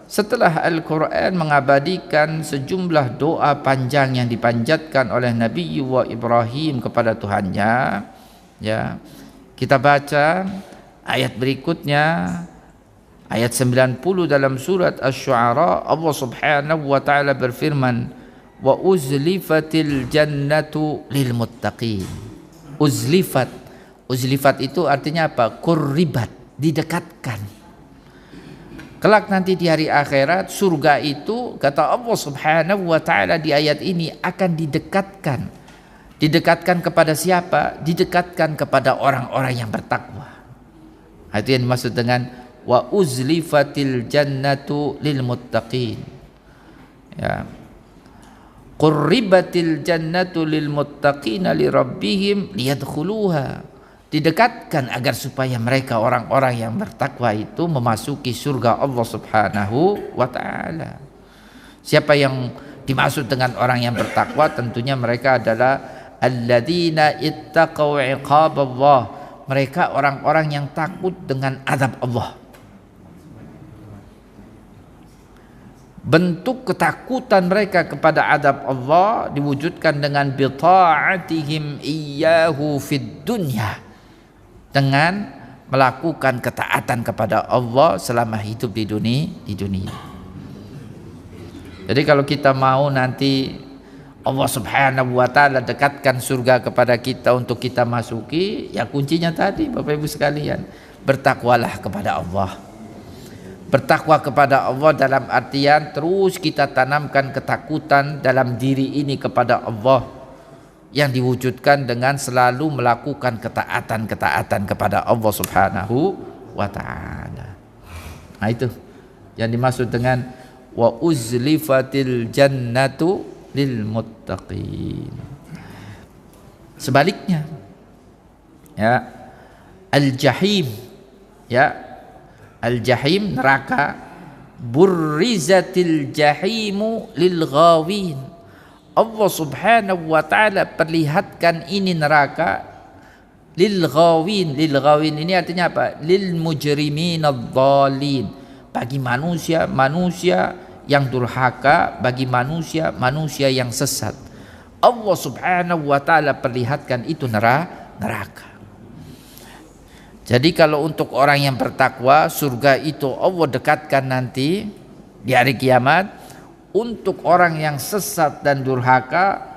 setelah Al-Quran mengabadikan sejumlah doa panjang yang dipanjatkan oleh Nabi Ibrahim kepada Tuhannya, ya, kita baca ayat berikutnya, ayat 90 dalam surat Asy-Syu'ara. Allah Subhanahu wa taala berfirman, wa uzlifatil jannatu lil muttaqin. Uzlifat itu artinya apa? Qurribat, didekatkan. Kelak nanti di hari akhirat, surga itu kata Allah Subhanahu wa taala di ayat ini akan didekatkan. Didekatkan kepada siapa? Didekatkan kepada orang-orang yang bertakwa. Itu yang dimaksud dengan wa uzlifatil jannatu lil muttaqin. Ya. Qurribatil jannatu lil muttaqina li rabbihim liyadkhuluha. Didekatkan agar supaya mereka orang-orang yang bertakwa itu memasuki surga Allah Subhanahu wa taala. Siapa yang dimaksud dengan orang yang bertakwa? Tentunya mereka adalah alladzina ittaqau iqaballah. Mereka orang-orang yang takut dengan azab Allah. Bentuk ketakutan mereka kepada azab Allah diwujudkan dengan bita'atihim iyyahu fid dunya, dengan melakukan ketaatan kepada Allah selama hidup di dunia. Jadi kalau kita mau nanti Allah Subhanahu wa taala dekatkan surga kepada kita untuk kita masuki, ya kuncinya tadi Bapak Ibu sekalian, bertakwalah kepada Allah. Bertakwa kepada Allah dalam artian terus kita tanamkan ketakutan dalam diri ini kepada Allah, yang diwujudkan dengan selalu melakukan ketaatan kepada Allah Subhanahu wa taala. Nah, itu yang dimaksud dengan wa uzlifatil jannatu lil muttaqin. Sebaliknya, ya, al-jahim, ya, al-jahim neraka, burrizatil jahimu lil ghawin. Allah Subhanahu wa taala perlihatkan ini neraka lil ghawin. Lil ghawin ini artinya apa? Lil mujrimin adh-dhalin, bagi manusia yang durhaka, bagi manusia yang sesat. Allah Subhanahu wa taala perlihatkan itu neraka. Jadi kalau untuk orang yang bertakwa, surga itu Allah dekatkan nanti di hari kiamat. Untuk orang yang sesat dan durhaka,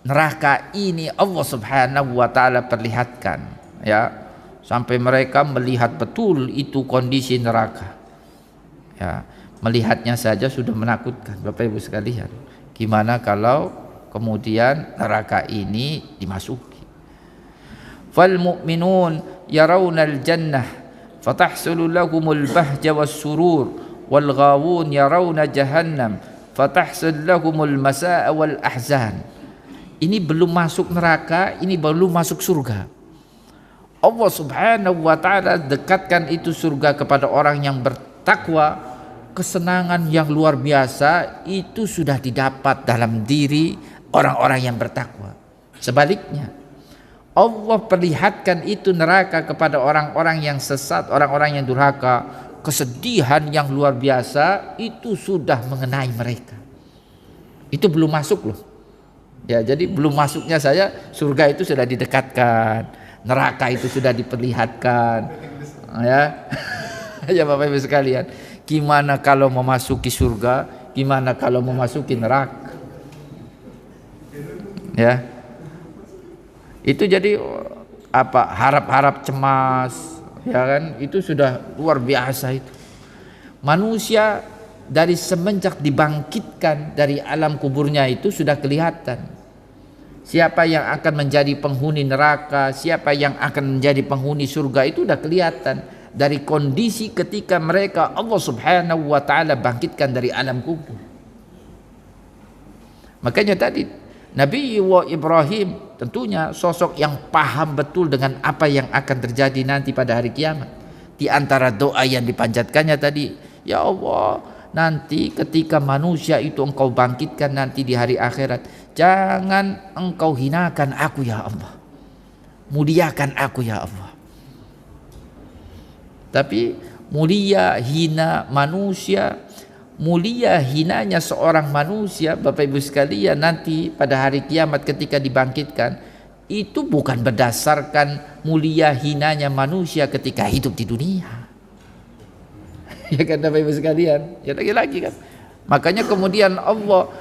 neraka ini Allah Subhanahu wa taala perlihatkan, ya, sampai mereka melihat betul itu kondisi neraka. Ya, melihatnya saja sudah menakutkan Bapak Ibu sekalian. Gimana kalau kemudian neraka ini dimasuki? Fal mu'minun yarawnal jannah fatahsulu lahumul bahja was surur wal ghawun yarawna jahannam fatahsul lahumul masa'a wal ahzan. Ini belum masuk neraka, ini belum masuk surga. Allah Subhanahu wa taala dekatkan itu surga kepada orang yang bertakwa. Kesenangan yang luar biasa itu sudah didapat dalam diri orang-orang yang bertakwa. Sebaliknya, Allah perlihatkan itu neraka kepada orang-orang yang sesat, orang-orang yang durhaka. Kesedihan yang luar biasa itu sudah mengenai mereka. Itu belum masuk loh. Ya, jadi belum masuknya saya, surga itu sudah didekatkan, neraka itu sudah diperlihatkan. Ya. Ya Bapak Ibu sekalian, gimana kalau memasuki surga, gimana kalau memasuki neraka? Ya. Itu jadi apa? Harap-harap cemas. Ya kan, itu sudah luar biasa itu. Manusia dari semenjak dibangkitkan dari alam kuburnya itu sudah kelihatan siapa yang akan menjadi penghuni neraka, siapa yang akan menjadi penghuni surga, itu sudah kelihatan dari kondisi ketika mereka Allah Subhanahu wa taala bangkitkan dari alam kubur. Makanya tadi Nabi Ibrahim tentunya sosok yang paham betul dengan apa yang akan terjadi nanti pada hari kiamat. Di antara doa yang dipanjatkannya tadi, ya Allah, nanti ketika manusia itu engkau bangkitkan nanti di hari akhirat, jangan engkau hinakan aku ya Allah, muliakan aku ya Allah. Tapi mulia hina manusia mulia hinanya seorang manusia, Bapak Ibu sekalian, nanti pada hari kiamat ketika dibangkitkan, itu bukan berdasarkan mulia hinanya manusia ketika hidup di dunia. Ya kan Bapak Ibu sekalian, ya lagi-lagi kan. Makanya kemudian Allah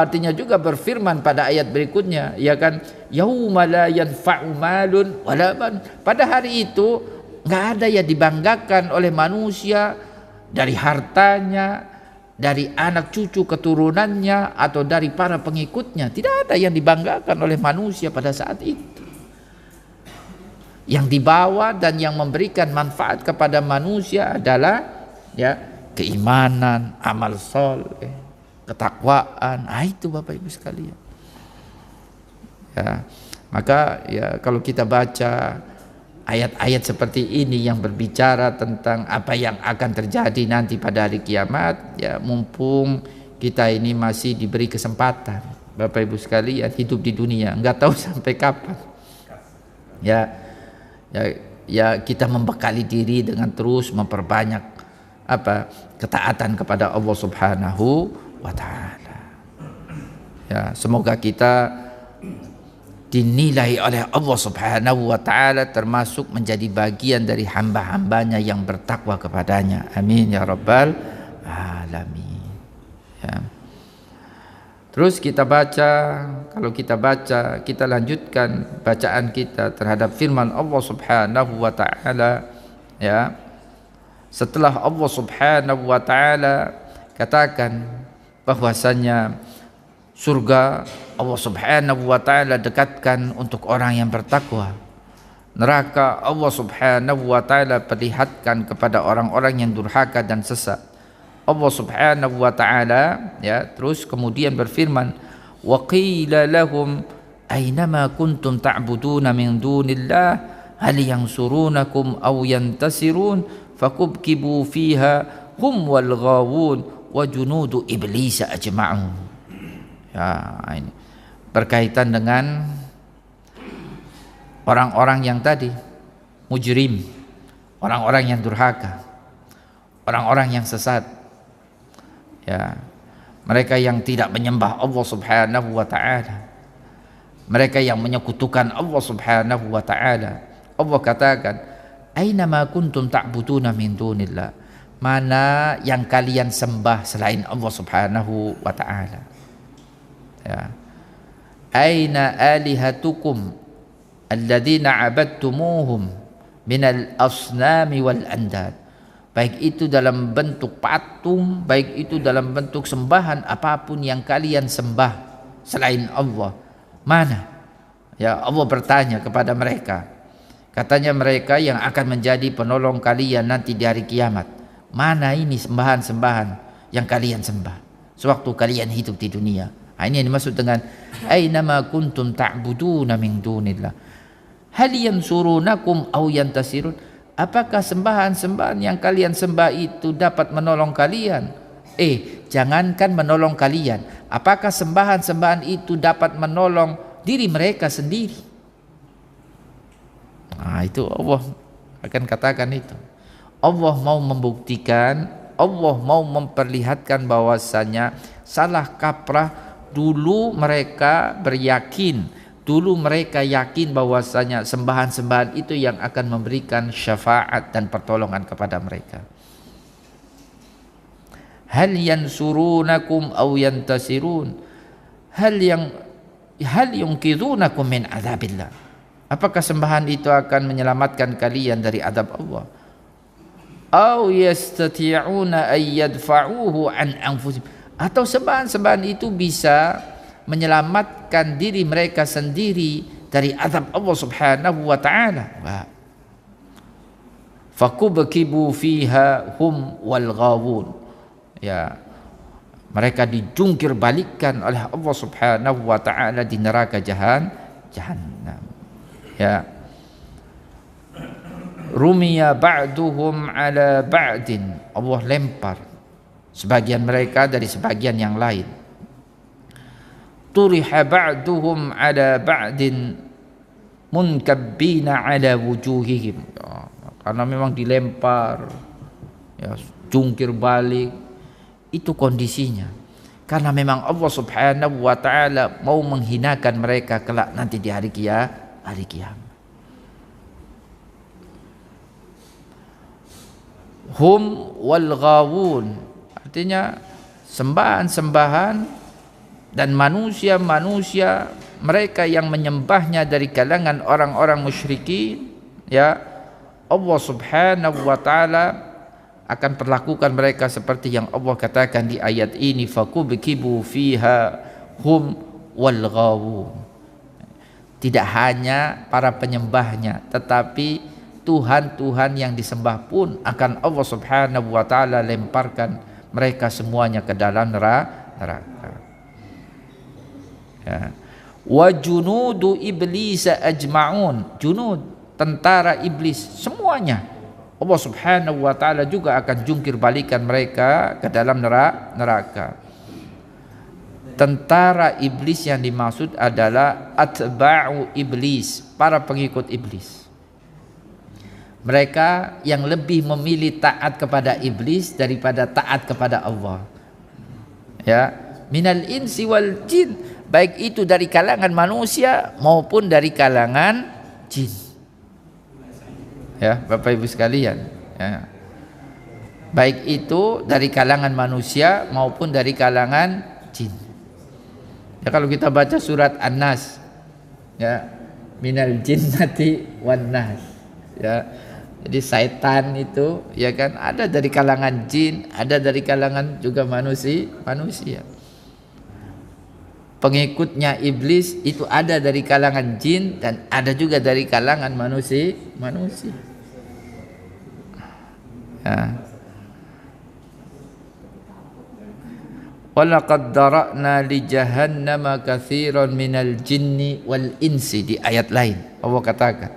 artinya juga berfirman pada ayat berikutnya, ya kan, yauma la yanfa'u malun wala ban. Pada hari itu nggak ada yang dibanggakan oleh manusia dari hartanya, dari anak cucu keturunannya, atau dari para pengikutnya. Tidak ada yang dibanggakan oleh manusia pada saat itu. Yang dibawa dan yang memberikan manfaat kepada manusia adalah ya keimanan, amal soleh, ketakwaan. Itu Bapak Ibu sekalian. Ya, maka ya kalau kita baca ayat-ayat seperti ini yang berbicara tentang apa yang akan terjadi nanti pada hari kiamat, ya mumpung kita ini masih diberi kesempatan, Bapak Ibu sekalian, hidup di dunia, nggak tahu sampai kapan. Ya kita membekali diri dengan terus memperbanyak ketaatan kepada Allah Subhanahu wa taala. Ya, semoga kita dinilai oleh Allah Subhanahu wa taala termasuk menjadi bagian dari hamba-hambanya yang bertakwa kepadanya. Amin ya rabbal alamin. Ya. Terus kita baca, kalau kita baca, kita lanjutkan bacaan kita terhadap firman Allah Subhanahu wa taala, ya. Setelah Allah Subhanahu wa taala katakan bahwasanya surga Allah Subhanahu wa taala dekatkan untuk orang yang bertakwa. Neraka Allah Subhanahu wa taala perlihatkan kepada orang-orang yang durhaka dan sesat. Allah Subhanahu wa taala ya terus kemudian berfirman, wa qila lahum aynama kuntum ta'buduna min dunillah hal yansurunakum aw yantasirun fakubkibu fiha hum wal ghawun wa junudu iblis ajma'un. Ya, ini berkaitan dengan orang-orang yang tadi mujrim, orang-orang yang durhaka, orang-orang yang sesat. Ya, mereka yang tidak menyembah Allah Subhanahu wa taala, mereka yang menyekutukan Allah Subhanahu wa taala. Allah katakan, aina ma kuntum ta'buduna min dunillah, mana yang kalian sembah selain Allah Subhanahu wa taala. Ya, aina alihatukum alladzina abadtumuhum minal asnami wal andad, baik itu dalam bentuk patung, baik itu dalam bentuk sembahan, apapun yang kalian sembah selain Allah, mana? Ya, Allah bertanya kepada mereka, katanya mereka yang akan menjadi penolong kalian nanti di hari kiamat, mana ini sembahan-sembahan yang kalian sembah sewaktu kalian hidup di dunia. Ini yang dimaksud dengan aina ma kuntum ta'buduna min dunillah hal yansurunakum aw yantasirun, apakah sembahan-sembahan yang kalian sembah itu dapat menolong kalian? Jangankan menolong kalian, apakah sembahan-sembahan itu dapat menolong diri mereka sendiri? Itu Allah akan katakan itu. Allah mau membuktikan, Allah mau memperlihatkan bahwasanya salah kaprah. Dulu mereka beryakin, dulu mereka yakin bahwasanya sembahan-sembahan itu yang akan memberikan syafaat dan pertolongan kepada mereka. Hal yansurunakum aw yantasirun, hal yunqidhunakum min adzabillah, apakah sembahan itu akan menyelamatkan kalian dari azab Allah? Aw yastati'una ay yadfa'uhu an anfusihim, atau sembahan-sembahan itu bisa menyelamatkan diri mereka sendiri dari azab Allah Subhanahu wa taala. Fakubkibu fiha hum wal ghawun, ya, mereka dijungkir balikkan oleh Allah Subhanahu wa taala di neraka jahannam. Ya, rumiya ba'duhum ala ba'din, Allah lempar sebagian mereka dari sebagian yang lain. Turiha ba'duhum ala ba'din munkabbina ala wujuhihim, karena memang dilempar, ya, jungkir balik, Itu kondisinya. Karena memang Allah Subhanahu wa taala mau menghinakan mereka kelak nanti di hari kiamat. Hum wal ghawun, artinya sembahan-sembahan dan manusia-manusia mereka yang menyembahnya dari kalangan orang-orang musyrikin, ya Allah Subhanahu wa taala akan perlakukan mereka seperti yang Allah katakan di ayat ini, fakubikibu fiha hum wal ghawun. Tidak hanya para penyembahnya, tetapi Tuhan-Tuhan yang disembah pun akan Allah Subhanahu wa taala lemparkan mereka semuanya ke dalam neraka. Ya. Wa junudu iblis ajma'un, junud, tentara iblis semuanya Allah Subhanahu wa taala juga akan jungkir balikan mereka ke dalam neraka. Tentara iblis yang dimaksud adalah atba'u iblis, para pengikut iblis. Mereka yang lebih memilih taat kepada iblis daripada taat kepada Allah. Ya, minal insi wal jin, baik itu dari kalangan manusia maupun dari kalangan jin. Ya, Bapak Ibu sekalian, ya. Baik itu dari kalangan manusia maupun dari kalangan jin. Ya, kalau kita baca surat An-Nas, ya, minal jinnati wan nas, ya. Jadi setan itu, ya kan, ada dari kalangan jin, ada dari kalangan juga manusia. Pengikutnya iblis itu ada dari kalangan jin dan ada juga dari kalangan manusia. Ya. Walaqad dara'na li jahannama katsiran minal jinni wal insi, di ayat lain Allah katakan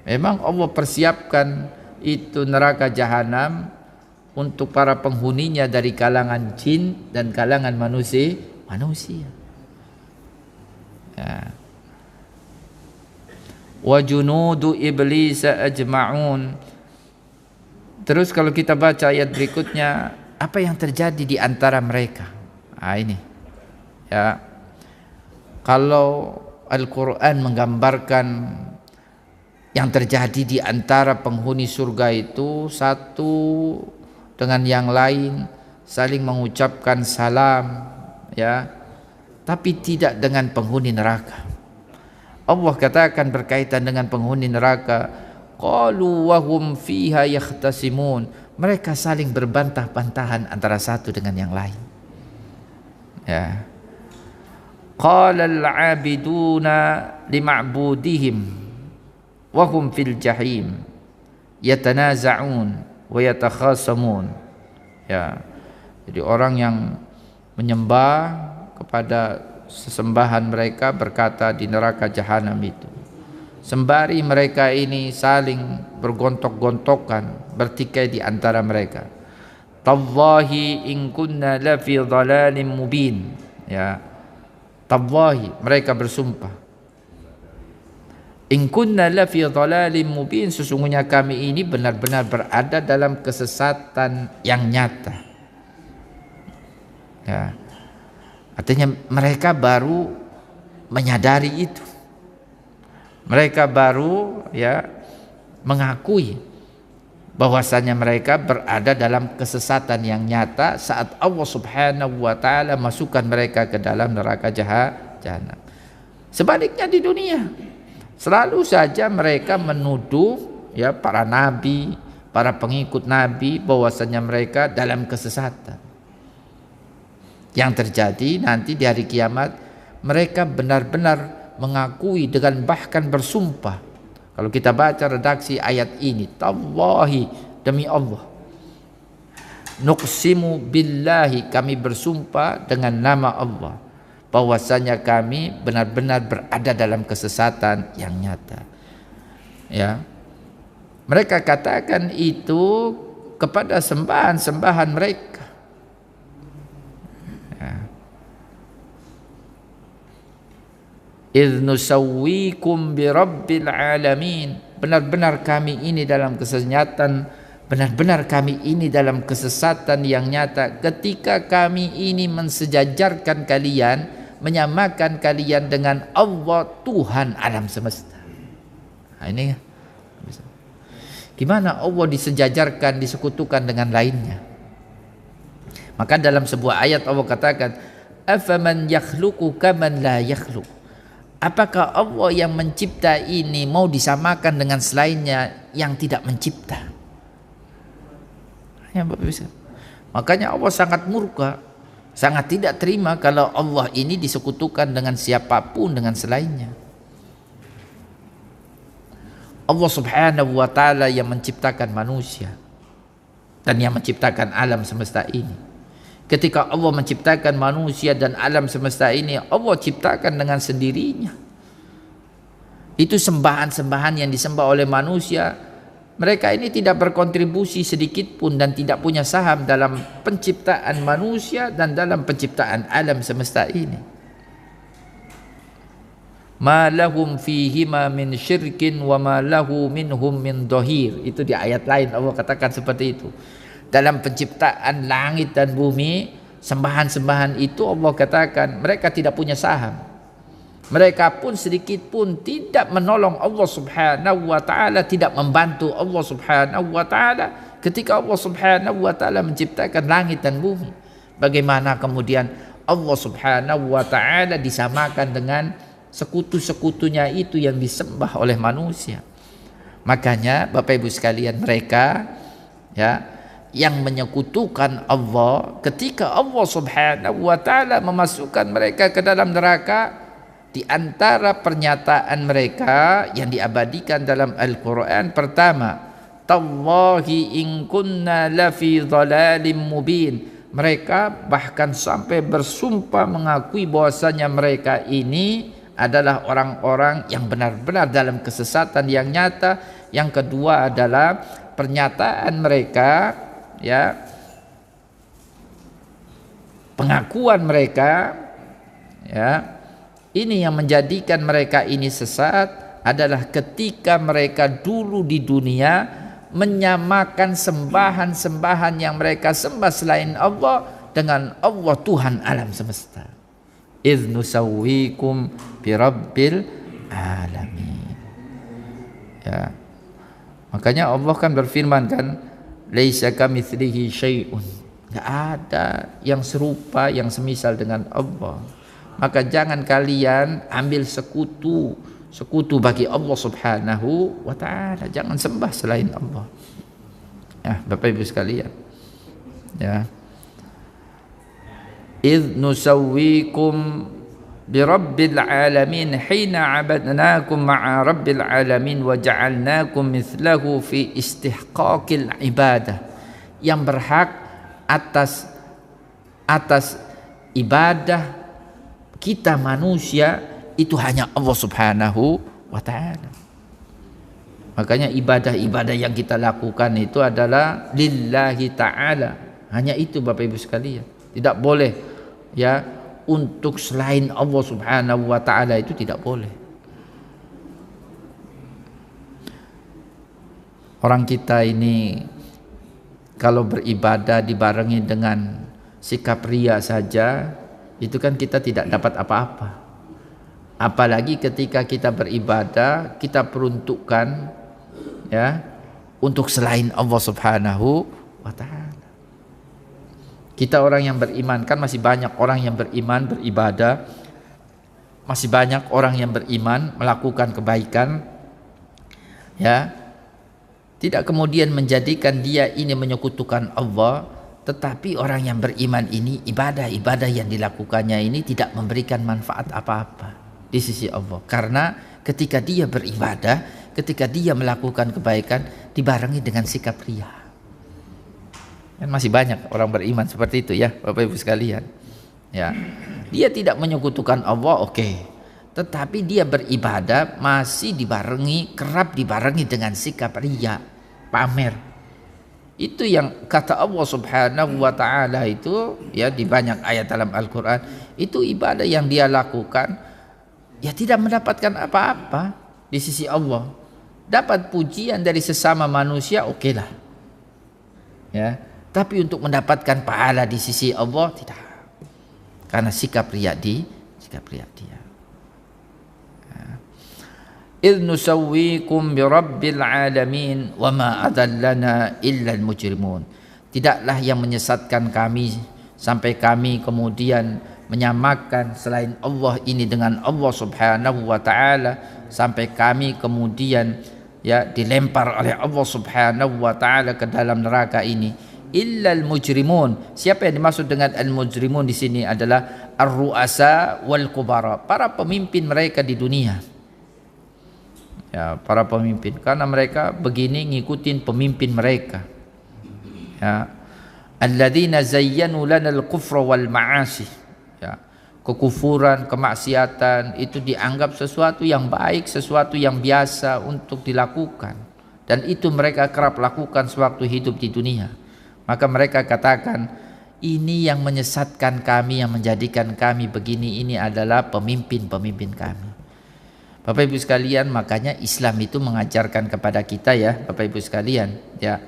memang Allah persiapkan itu neraka jahanam untuk para penghuninya dari kalangan jin dan kalangan manusia. Ya. Wa junudu iblis ajma'un. Terus kalau kita baca ayat berikutnya, apa yang terjadi di antara mereka? Nah, ini. Ya. Kalau Al-Qur'an menggambarkan yang terjadi di antara penghuni surga itu, satu dengan yang lain saling mengucapkan salam, ya, tapi tidak dengan penghuni neraka. Allah katakan berkaitan dengan penghuni neraka, qalu wa hum fiha yakhtasimun, mereka saling berbantah-bantahan antara satu dengan yang lain. Ya. Qala al-'abiduna lima'budihim wa hum fil jahim yatanaza'un wa yatakhasamun. Ya. Jadi orang yang menyembah kepada sesembahan mereka berkata di neraka jahanam itu, sembari mereka ini saling bergontok-gontokan, bertikai di antara mereka. Tallahi in kunna la fi dhalalin mubin. Ya. Tallahi, mereka bersumpah, in kunna la fi dhalalin mubin, sesungguhnya kami ini benar-benar berada dalam kesesatan yang nyata. Ya. Artinya mereka baru menyadari itu. Mereka baru, ya, mengakui bahwasanya mereka berada dalam kesesatan yang nyata saat Allah Subhanahu wa taala masukkan mereka ke dalam neraka jahanam. Sebaliknya di dunia selalu saja mereka menuduh, ya, para nabi, para pengikut nabi bahwasanya mereka dalam kesesatan. Yang terjadi nanti di hari kiamat, mereka benar-benar mengakui dengan bahkan bersumpah. Kalau kita baca redaksi ayat ini, tallahi, demi Allah, nuqsimu billahi, kami bersumpah dengan nama Allah bahwasanya kami benar-benar berada dalam kesesatan yang nyata. Ya. Mereka katakan itu kepada sembahan-sembahan mereka. idh nusawwikum birabbil alamin, benar-benar kami ini dalam kesesatan, benar-benar kami ini dalam kesesatan yang nyata ketika kami ini mensejajarkan kalian, menyamakan kalian dengan Allah Tuhan alam semesta. Nah, ini gimana Allah disejajarkan, disekutukan dengan lainnya. Maka dalam sebuah ayat Allah katakan, afaman yakhluqu kaman la yakhluq. Apakah Allah yang mencipta ini mau disamakan dengan selainnya yang tidak mencipta? Ya, Bapak bisa. Makanya Allah sangat murka, sangat tidak terima kalau Allah ini disekutukan dengan siapapun, dengan selainnya. Allah Subhanahu wa ta'ala yang menciptakan manusia dan yang menciptakan alam semesta ini. Ketika Allah menciptakan manusia dan alam semesta ini, Allah ciptakan dengan sendirinya. Itu sembahan-sembahan yang disembah oleh manusia, mereka ini tidak berkontribusi sedikit pun dan tidak punya saham dalam penciptaan manusia dan dalam penciptaan alam semesta ini. Ma lahum fihima min syirkin wa ma lahu minhum min dhahir. Itu di ayat lain Allah katakan seperti itu. Dalam penciptaan langit dan bumi, sembahan-sembahan itu Allah katakan mereka tidak punya saham. Mereka pun sedikit pun tidak menolong Allah Subhanahu wa ta'ala, tidak membantu Allah Subhanahu wa ta'ala ketika Allah Subhanahu wa ta'ala menciptakan langit dan bumi. Bagaimana kemudian Allah Subhanahu wa ta'ala disamakan dengan sekutu-sekutunya itu yang disembah oleh manusia. Makanya Bapak Ibu sekalian, mereka ya yang menyekutukan Allah, ketika Allah Subhanahu wa ta'ala memasukkan mereka ke dalam neraka, di antara pernyataan mereka yang diabadikan dalam Al-Quran, pertama, tallahi in kunna lafi dhalalim mubin. Mereka bahkan sampai bersumpah mengakui bahwasanya mereka ini adalah orang-orang yang benar-benar dalam kesesatan yang nyata. Yang kedua adalah pernyataan mereka, ya, pengakuan mereka, ya, ini yang menjadikan mereka ini sesat adalah ketika mereka dulu di dunia menyamakan sembahan-sembahan yang mereka sembah selain Allah dengan Allah Tuhan alam semesta. Idz nusawwikum birabbil alamin. Ya. Makanya Allah kan berfirman kan, laisa kamitslihi syai'un. Enggak ada yang serupa, yang semisal dengan Allah. Maka jangan kalian ambil sekutu bagi Allah Subhanahu wa ta'ala. Jangan sembah selain Allah. Ya, Bapak Ibu sekalian. Ya. إذ نسويكم برب العالمين حين عبدناكم مع رب العالمين وجعلناكم مثله في استحقاق العبادة. Yang berhak atas ibadah kita manusia itu hanya Allah Subhanahu wa ta'ala. Makanya ibadah-ibadah yang kita lakukan itu adalah lillahi ta'ala. Hanya itu Bapak Ibu sekalian. Tidak boleh ya untuk selain Allah Subhanahu wa ta'ala, itu tidak boleh. Orang kita ini kalau beribadah dibarengi dengan sikap riya saja, itu kan kita tidak dapat apa-apa. Apalagi ketika kita beribadah kita peruntukkan ya untuk selain Allah Subhanahu wa ta'ala. Kita orang yang beriman, kan masih banyak orang yang beriman beribadah, masih banyak orang yang beriman melakukan kebaikan, ya, tidak kemudian menjadikan dia ini menyekutukan Allah. Tetapi orang yang beriman ini ibadah-ibadah yang dilakukannya ini tidak memberikan manfaat apa-apa di sisi Allah, karena ketika dia beribadah, ketika dia melakukan kebaikan dibarengi dengan sikap riya. Kan masih banyak orang beriman seperti itu ya Bapak Ibu sekalian. Ya, dia tidak menyekutukan Allah, oke. Tetapi dia beribadah masih kerap dibarengi dengan sikap riya, pamer. Itu yang kata Allah Subhanahu wa ta'ala itu ya di banyak ayat dalam Al-Quran, itu ibadah yang dia lakukan ya tidak mendapatkan apa-apa di sisi Allah. Dapat pujian dari sesama manusia, oke lah. Ya, tapi untuk mendapatkan pahala di sisi Allah tidak. Karena sikap riya dia. إذ نسويكم برب العالمين وما أضلنا إلا المجرمون. Tidaklah yang menyesatkan kami sampai kami kemudian menyamakan selain Allah ini dengan Allah Subhanahu wa taala, sampai kami kemudian ya dilempar oleh Allah Subhanahu wa taala ke dalam neraka ini. Illal mujrimun. Siapa yang dimaksud dengan al-mujrimun di sini adalah ar-ru'asa wal kubara, para pemimpin mereka di dunia. Ya, para pemimpin, karena mereka begini ngikutin pemimpin mereka. Ya, alladzina zayyanu lana al-kufra wal ma'asi. Ya, kekufuran, kemaksiatan itu dianggap sesuatu yang baik, sesuatu yang biasa untuk dilakukan, dan itu mereka kerap lakukan sewaktu hidup di dunia. Maka mereka katakan, ini yang menyesatkan kami, yang menjadikan kami begini, ini adalah pemimpin-pemimpin kami. Bapak Ibu sekalian, makanya Islam itu mengajarkan kepada kita ya, Bapak Ibu sekalian, ya.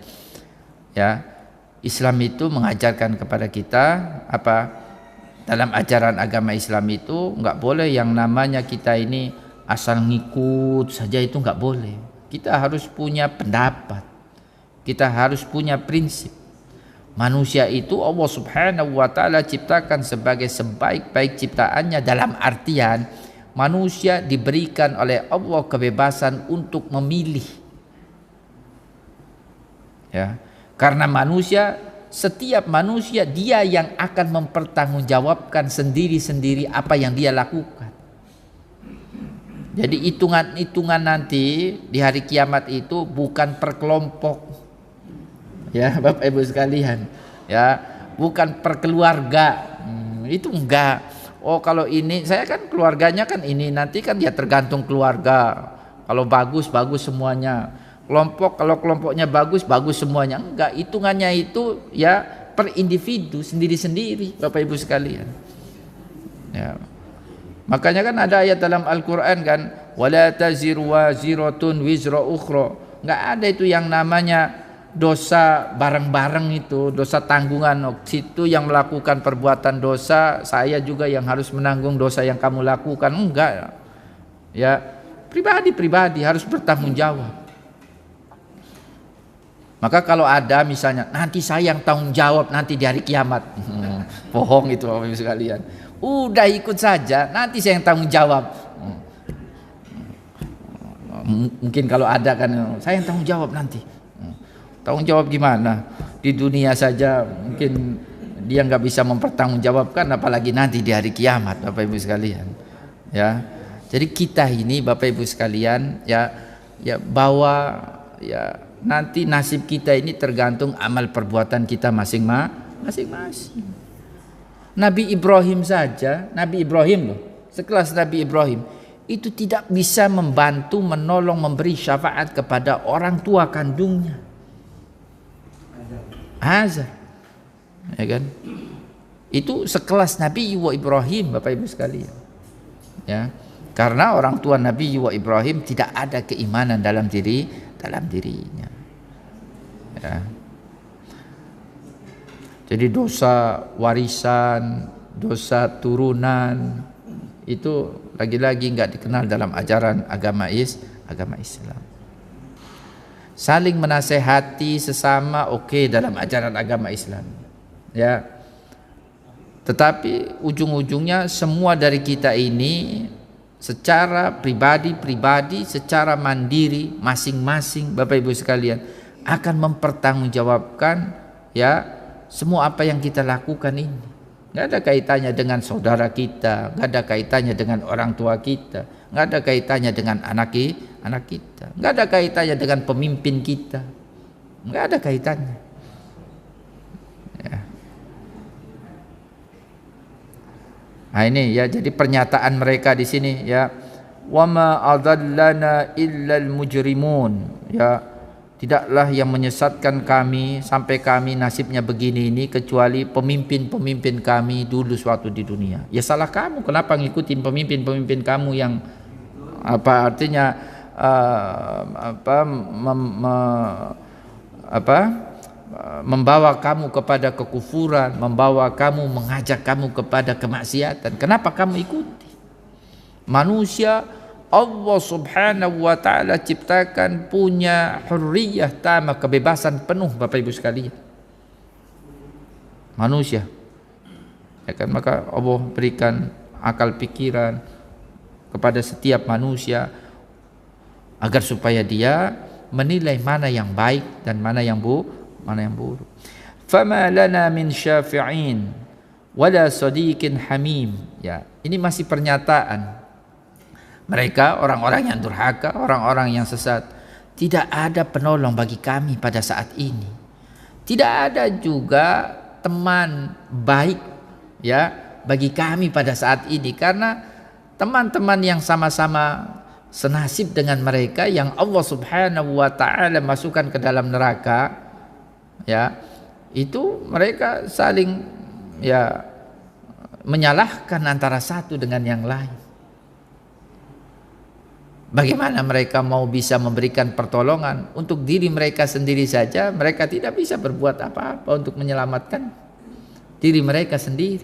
Islam itu mengajarkan kepada kita apa? Dalam ajaran agama Islam itu nggak boleh yang namanya kita ini asal ngikut saja, itu nggak boleh. Kita harus punya pendapat. Kita harus punya prinsip. Manusia itu Allah Subhanahu wa taala ciptakan sebagai sebaik-baik ciptaannya, dalam artian manusia diberikan oleh Allah kebebasan untuk memilih. Ya, karena setiap manusia dia yang akan mempertanggungjawabkan sendiri-sendiri apa yang dia lakukan. Jadi hitungan-hitungan nanti di hari kiamat itu bukan per kelompok. Ya, Bapak Ibu sekalian, ya, bukan per keluarga. Itu enggak. Oh, kalau ini saya kan keluarganya kan ini, nanti kan ya tergantung keluarga. Kalau bagus semuanya. Kelompok, kalau kelompoknya bagus semuanya. Enggak, hitungannya itu ya per individu sendiri-sendiri, Bapak Ibu sekalian. Ya. Makanya kan ada ayat dalam Al-Qur'an kan, wala taziru waziratun wizra ukhra. Enggak ada itu yang namanya dosa bareng-bareng, itu dosa tanggungan. Situ yang melakukan perbuatan dosa, saya juga yang harus menanggung dosa yang kamu lakukan. Enggak ya, pribadi harus bertanggung jawab. Maka kalau ada misalnya nanti saya yang tanggung jawab nanti di hari kiamat, bohong itu Bapak Ibu sekalian. Udah ikut saja, nanti saya yang tanggung jawab. Mungkin kalau ada kan, saya yang tanggung jawab nanti. Tanggung jawab gimana? Di dunia saja mungkin dia nggak bisa mempertanggungjawabkan, apalagi nanti di hari kiamat, Bapak Ibu sekalian. Ya, jadi kita ini Bapak Ibu sekalian, ya bahwa ya nanti nasib kita ini tergantung amal perbuatan kita masing-masing. Nabi Ibrahim saja, Nabi Ibrahim loh, sekelas Nabi Ibrahim itu tidak bisa membantu, menolong, memberi syafaat kepada orang tua kandungnya. Azar, ya kan? Itu sekelas Nabi Ibrahim, Bapak Ibu sekalian. Ya, karena orang tua Nabi Ibrahim tidak ada keimanan dalam dirinya. Ya. Jadi dosa warisan, dosa turunan itu lagi-lagi nggak dikenal dalam ajaran agama Islam. Saling menasehati sesama oke dalam ajaran agama Islam, ya. Tetapi ujung-ujungnya semua dari kita ini secara pribadi, secara mandiri masing-masing Bapak Ibu sekalian akan mempertanggungjawabkan ya semua apa yang kita lakukan ini. Nggak ada kaitannya dengan saudara kita, nggak ada kaitannya dengan orang tua kita, nggak ada kaitannya dengan anak kita, nggak ada kaitannya dengan pemimpin kita, nggak ada kaitannya. Ya. Nah ini ya, jadi pernyataan mereka di sini ya, wama adallana illal mujrimun, ya. Tidaklah yang menyesatkan kami sampai kami nasibnya begini ini kecuali pemimpin-pemimpin kami dulu suatu di dunia. Ya salah kamu, kenapa ngikutin pemimpin-pemimpin kamu yang apa artinya membawa kamu kepada kekufuran, membawa kamu, mengajak kamu kepada kemaksiatan. Kenapa kamu ikuti? Manusia Allah Subhanahu wa taala ciptakan punya hurriyah tamah, kebebasan penuh Bapak Ibu sekalian. Manusia, ya kan, maka Allah berikan akal pikiran kepada setiap manusia agar supaya dia menilai mana yang baik dan mana yang buruk. Fama lana min syafi'in wala sadiqin hamim. Ya, ini masih pernyataan mereka, orang-orang yang durhaka, orang-orang yang sesat. Tidak ada penolong bagi kami pada saat ini. Tidak ada juga teman baik, ya, bagi kami pada saat ini, karena teman-teman yang sama-sama senasib dengan mereka yang Allah Subhanahu wa taala masukkan ke dalam neraka, ya, itu mereka saling, ya, menyalahkan antara satu dengan yang lain. Bagaimana mereka mau bisa memberikan pertolongan untuk diri mereka sendiri saja? Mereka tidak bisa berbuat apa-apa untuk menyelamatkan diri mereka sendiri,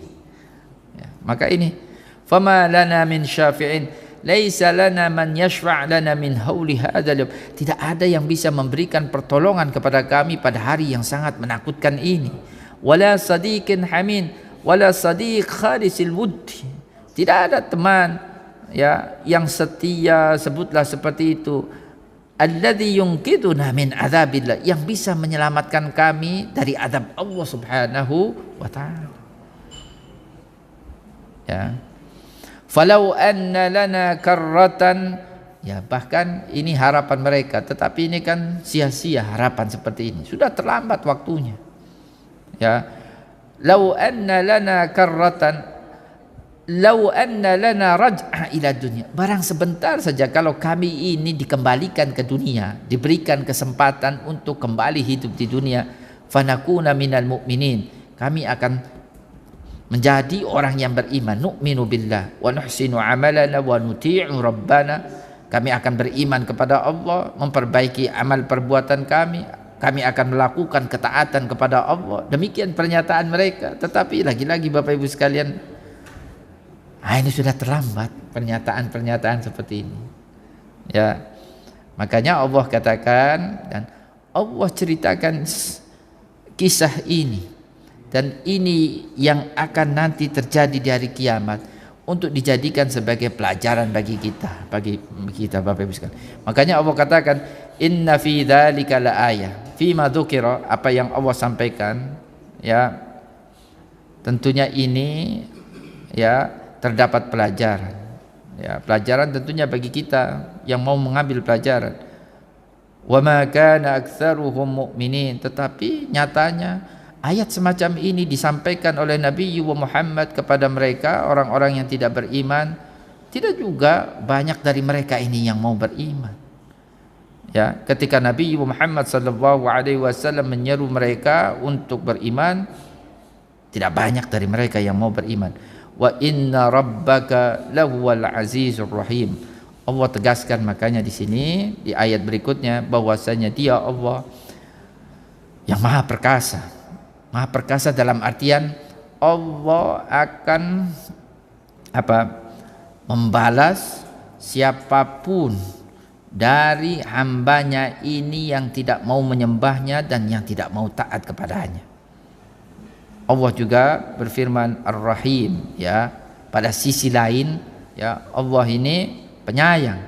ya, maka ini fama lana min syafi'in laisa lana man yashfa' lana min hauli hadzal. Tidak ada yang bisa memberikan pertolongan kepada kami pada hari yang sangat menakutkan ini. Wala sadiqin hamin wala sadiq khalisil wuddi. Tidak ada teman, ya, yang setia, sebutlah seperti itu. Alladzi yunqiduna min adzabillah, yang bisa menyelamatkan kami dari azab Allah Subhanahu wa taala. Ya. Falau anna lana karratan, ya, bahkan ini harapan mereka, tetapi ini kan sia-sia harapan seperti ini. Sudah terlambat waktunya. Ya. Lau anna lana karratan, lau anna lana raj'a ila dunya. Barang sebentar saja kalau kami ini dikembalikan ke dunia, diberikan kesempatan untuk kembali hidup di dunia, fanakuna minal mu'minin, kami akan menjadi orang yang beriman. Nu'minu billah wa nuhsinu amalana wa nuti'u rabbana. Kami akan beriman kepada Allah, memperbaiki amal perbuatan kami akan melakukan ketaatan kepada Allah. Demikian pernyataan mereka. Tetapi lagi-lagi Bapak Ibu sekalian, ini sudah terlambat pernyataan-pernyataan seperti ini. Ya. Makanya Allah katakan, dan Allah ceritakan kisah ini, dan ini yang akan nanti terjadi di hari kiamat untuk dijadikan sebagai pelajaran bagi kita, Bapak Ibu sekalian. Makanya Allah katakan, inna fi dzalika laayah, fi ma dzukira, apa yang Allah sampaikan, ya, tentunya ini, ya, terdapat pelajaran, ya, pelajaran tentunya bagi kita yang mau mengambil pelajaran. Wa ma kana aktsaruhum mu'minin, tetapi nyatanya ayat semacam ini disampaikan oleh Nabi Muhammad kepada mereka, orang-orang yang tidak beriman. Tidak juga banyak dari mereka ini yang mau beriman. Ya, ketika Nabi Muhammad SAW menyeru mereka untuk beriman, tidak banyak dari mereka yang mau beriman. Wa inna rabbaka lahuwal azizur rahim. Allah tegaskan makanya di sini di ayat berikutnya bahwasanya Dia Allah yang maha perkasa. Maha perkasa dalam artian Allah akan membalas siapapun dari hambanya ini yang tidak mau menyembahnya dan yang tidak mau taat kepadanya. Allah juga berfirman Ar-Rahim, ya, pada sisi lain, ya, Allah ini penyayang,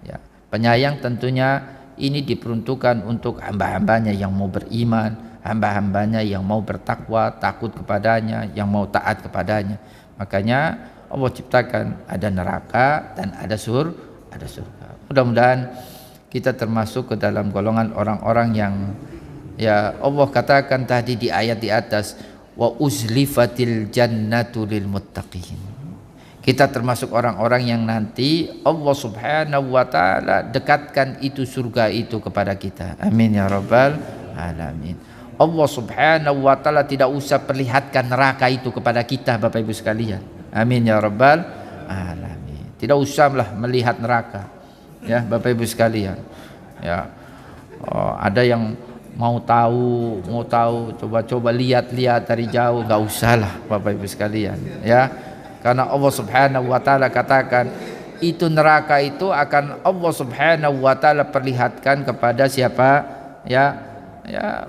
ya, penyayang tentunya ini diperuntukkan untuk hamba-hambanya yang mau beriman, hamba-hambanya yang mau bertakwa, takut kepadanya, yang mau taat kepadanya. Makanya Allah ciptakan ada neraka dan ada surga. Mudah-mudahan kita termasuk ke dalam golongan orang-orang yang, ya, Allah katakan tadi di ayat di atas, wa uzlifatil jannatu lil muttaqin. Kita termasuk orang-orang yang nanti Allah Subhanahu wa taala dekatkan itu surga itu kepada kita. Amin ya rabbal alamin. Allah Subhanahu wa taala tidak usah perlihatkan neraka itu kepada kita Bapak Ibu sekalian. Amin ya rabbal alamin. Tidak usahlah melihat neraka, ya Bapak Ibu sekalian. Ya. Ada yang mau tahu, coba-coba lihat-lihat dari jauh, nggak usah lah Bapak Ibu sekalian, ya. Karena Allah Subhanahu wa taala katakan itu neraka itu akan Allah Subhanahu wa taala perlihatkan kepada siapa? Ya,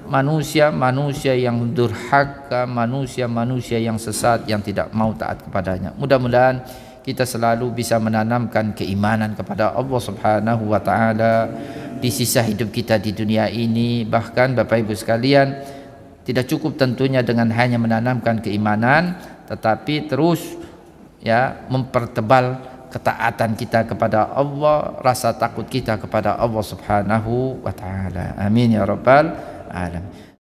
manusia yang durhaka, manusia yang sesat, yang tidak mau taat kepadanya. Mudah-mudahan kita selalu bisa menanamkan keimanan kepada Allah Subhanahu wa taala di sisa hidup kita di dunia ini. Bahkan Bapak Ibu sekalian, tidak cukup tentunya dengan hanya menanamkan keimanan, tetapi terus ya mempertebal ketaatan kita kepada Allah, rasa takut kita kepada Allah Subhanahu wa taala. Amin ya rabbal alamin.